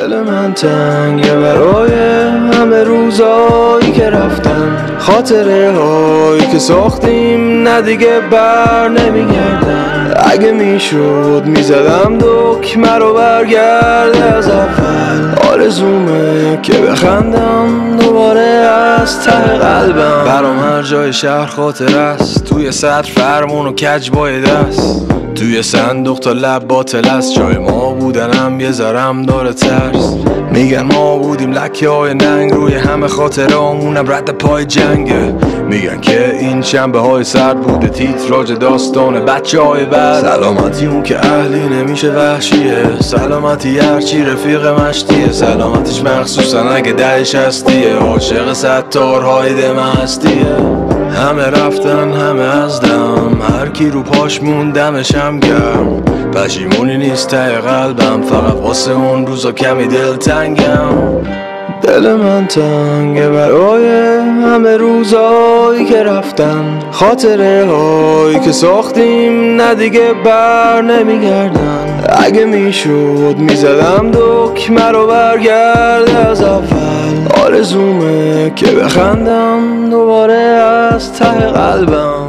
دل من تنگه برای همه روزایی که رفتن، خاطره هایی که ساختیم نه دیگه بر نمیگردن. اگه میشد میزدم دکمه رو برگرده از اول، آرزومه که بخندم دوباره از ته قلبم. برام هر جای شهر خاطر است، توی سطر فرمون و کج بای دست، توی صندوق تا لب باطل است. جای ما بودنم یه ذرم داره ترس، میگن ما بودیم لکه های ننگ روی همه خاطرامونم رد پای جنگه. میگن که این شنبه های سرد بوده تیتراژ داستان بچه های بعد. سلامتی اون که اهلی نمیشه وحشیه، سلامتی هرچی رفیق مشتیه، سلامتیش مخصوصا اگه دهش هستیه، عاشق ستارهای دم هستیه. همه رفتن همه از دم، هر کی رو پاش موندمشم گرم، پشیمونی نیست ته قلبم، فقط واسه اون روزا کمی دلتنگم. دل من تنگه برای همه روزایی که رفتن، خاطره هایی که ساختیم نه دیگه بر نمیگردن. اگه میشد میزدم دکمه رو برگرده از اول، آرزومه که بخندم دوباره از ته قلبم.